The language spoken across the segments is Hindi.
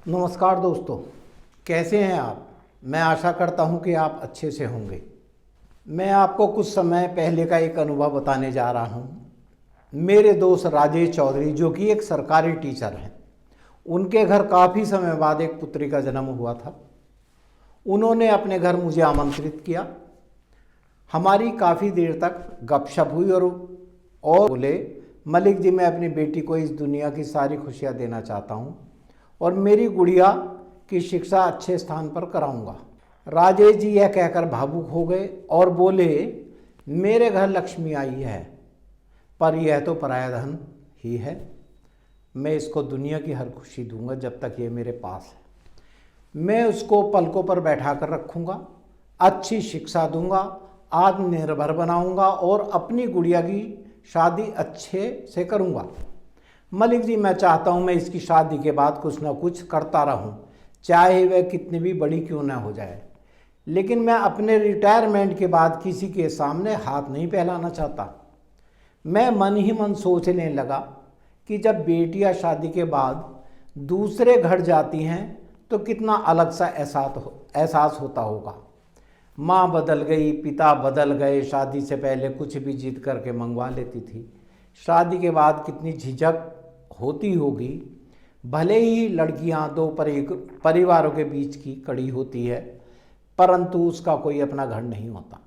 नमस्कार दोस्तों, कैसे हैं आप। मैं आशा करता हूं कि आप अच्छे से होंगे। मैं आपको कुछ समय पहले का एक अनुभव बताने जा रहा हूं। मेरे दोस्त राजेश चौधरी, जो कि एक सरकारी टीचर हैं, उनके घर काफ़ी समय बाद एक पुत्री का जन्म हुआ था। उन्होंने अपने घर मुझे आमंत्रित किया। हमारी काफ़ी देर तक गपशप हुई और बोले, मलिक जी, मैं अपनी बेटी को इस दुनिया की सारी खुशियाँ देना चाहता हूँ और मेरी गुड़िया की शिक्षा अच्छे स्थान पर कराऊंगा। राजेश जी यह कहकर भावुक हो गए और बोले, मेरे घर लक्ष्मी आई है, पर यह तो पराया धन ही है। मैं इसको दुनिया की हर खुशी दूंगा जब तक ये मेरे पास है। मैं उसको पलकों पर बैठा कर रखूँगा, अच्छी शिक्षा दूंगा, आत्मनिर्भर बनाऊंगा और अपनी गुड़िया की शादी अच्छे से करूंगा। मलिक जी, मैं चाहता हूं मैं इसकी शादी के बाद कुछ ना कुछ करता रहूं, चाहे वह कितनी भी बड़ी क्यों ना हो जाए। लेकिन मैं अपने रिटायरमेंट के बाद किसी के सामने हाथ नहीं फैलाना चाहता। मैं मन ही मन सोचने लगा कि जब बेटियां शादी के बाद दूसरे घर जाती हैं तो कितना अलग सा एहसास होता होगा। माँ बदल गई, पिता बदल गए, शादी से पहले कुछ भी जिद करके मंगवा लेती थी, शादी के बाद कितनी झिझक होती होगी। भले ही लड़कियां दो परिवारों के बीच की कड़ी होती है, परंतु उसका कोई अपना घर नहीं होता।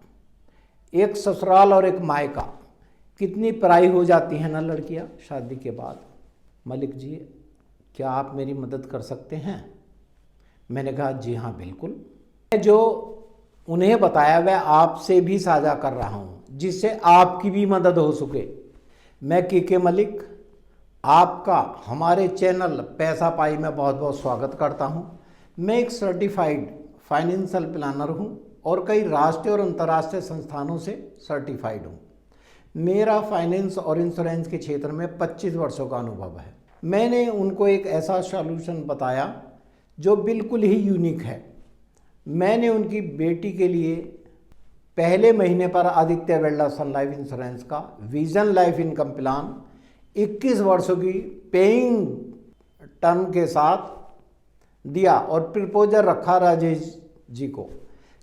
एक ससुराल और एक मायका, कितनी पराई हो जाती हैं ना लड़कियां शादी के बाद। मलिक जी, क्या आप मेरी मदद कर सकते हैं। मैंने कहा, जी हाँ बिल्कुल। मैं जो उन्हें बताया वह आपसे भी साझा कर रहा हूँ, जिससे आपकी भी मदद हो सके। मैं के मलिक आपका हमारे चैनल पैसा पाई में बहुत बहुत स्वागत करता हूं। मैं एक सर्टिफाइड फाइनेंशियल प्लानर हूं और कई राष्ट्रीय और अंतर्राष्ट्रीय संस्थानों से सर्टिफाइड हूं। मेरा फाइनेंस और इंश्योरेंस के क्षेत्र में 25 वर्षों का अनुभव है। मैंने उनको एक ऐसा सॉल्यूशन बताया जो बिल्कुल ही यूनिक है। मैंने उनकी बेटी के लिए पहले महीने पर आदित्य बिरला सन लाइफ इंश्योरेंस का विजन लाइफ इनकम प्लान 21 वर्षों की पेइंग टर्म के साथ दिया और प्रपोजल रखा राजेश जी को,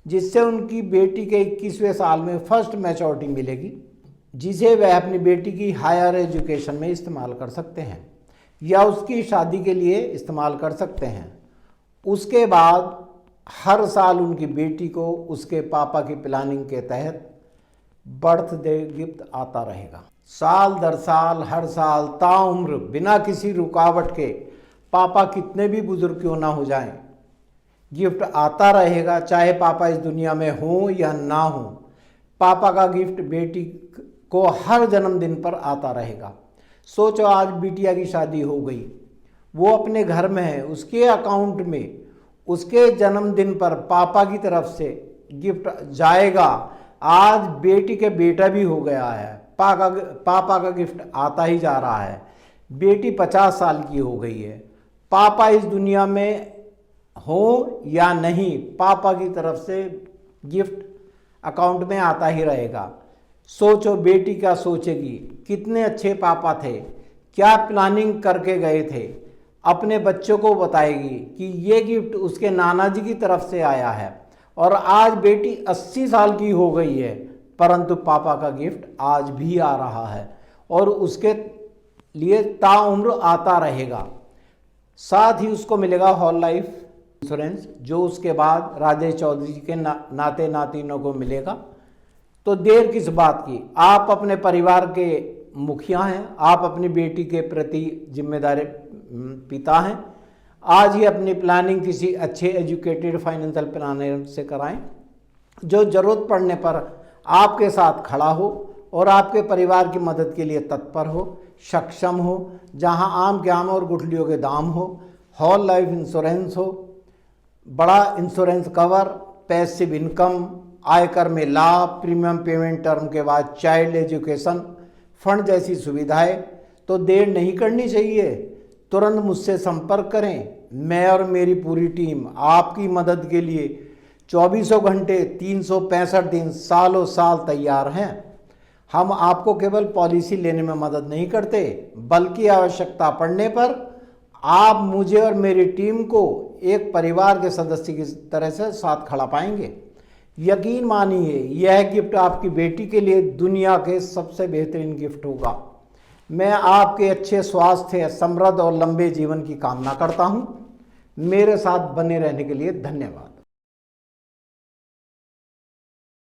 जिससे उनकी बेटी के 21वें साल में फर्स्ट मैच्योरिटी मिलेगी, जिसे वह अपनी बेटी की हायर एजुकेशन में इस्तेमाल कर सकते हैं या उसकी शादी के लिए इस्तेमाल कर सकते हैं। उसके बाद हर साल उनकी बेटी को उसके पापा की प्लानिंग के तहत बर्थडे गिफ्ट आता रहेगा। साल दर साल, हर साल, ताउम्र, बिना किसी रुकावट के, पापा कितने भी बुजुर्ग क्यों ना हो जाएं, गिफ्ट आता रहेगा। चाहे पापा इस दुनिया में हो या ना हो, पापा का गिफ्ट बेटी को हर जन्मदिन पर आता रहेगा। सोचो, आज बिटिया की शादी हो गई, वो अपने घर में है, उसके अकाउंट में उसके जन्मदिन पर पापा की तरफ से गिफ्ट जाएगा। आज बेटी के बेटा भी हो गया है, पापा का गिफ्ट आता ही जा रहा है। बेटी 50 साल की हो गई है, पापा इस दुनिया में हो या नहीं, पापा की तरफ से गिफ्ट अकाउंट में आता ही रहेगा। सोचो, बेटी क्या सोचेगी, कितने अच्छे पापा थे, क्या प्लानिंग करके गए थे। अपने बच्चों को बताएगी कि ये गिफ्ट उसके नाना जी की तरफ से आया है और आज बेटी 80 साल की हो गई है, परंतु पापा का गिफ्ट आज भी आ रहा है और उसके लिए ताउम्र आता रहेगा। साथ ही उसको मिलेगा होल लाइफ इंश्योरेंस, जो उसके बाद राजेश चौधरी जी के नाते नातिनों को मिलेगा। तो देर किस बात की, आप अपने परिवार के मुखिया हैं, आप अपनी बेटी के प्रति जिम्मेदार पिता हैं। आज ही अपनी प्लानिंग किसी अच्छे एजुकेटेड फाइनेंशियल प्लानर से कराएं, जो ज़रूरत पड़ने पर आपके साथ खड़ा हो और आपके परिवार की मदद के लिए तत्पर हो, सक्षम हो। जहां आम के आम और गुठलियों के दाम हो, होल लाइफ इंश्योरेंस हो, बड़ा इंश्योरेंस कवर, पैसिव इनकम, आयकर में लाभ, प्रीमियम पेमेंट टर्म के बाद चाइल्ड एजुकेशन फंड जैसी सुविधाएं। तो देर नहीं करनी चाहिए, तुरंत मुझसे संपर्क करें। मैं और मेरी पूरी टीम आपकी मदद के लिए 24 घंटे 365 दिन सालों साल तैयार हैं। हम आपको केवल पॉलिसी लेने में मदद नहीं करते, बल्कि आवश्यकता पड़ने पर आप मुझे और मेरी टीम को एक परिवार के सदस्य की तरह से साथ खड़ा पाएंगे। यकीन मानिए यह गिफ्ट आपकी बेटी के लिए दुनिया के सबसे बेहतरीन गिफ्ट होगा। मैं आपके अच्छे स्वास्थ्य, समृद्ध और लंबे जीवन की कामना करता हूँ। मेरे साथ बने रहने के लिए धन्यवाद।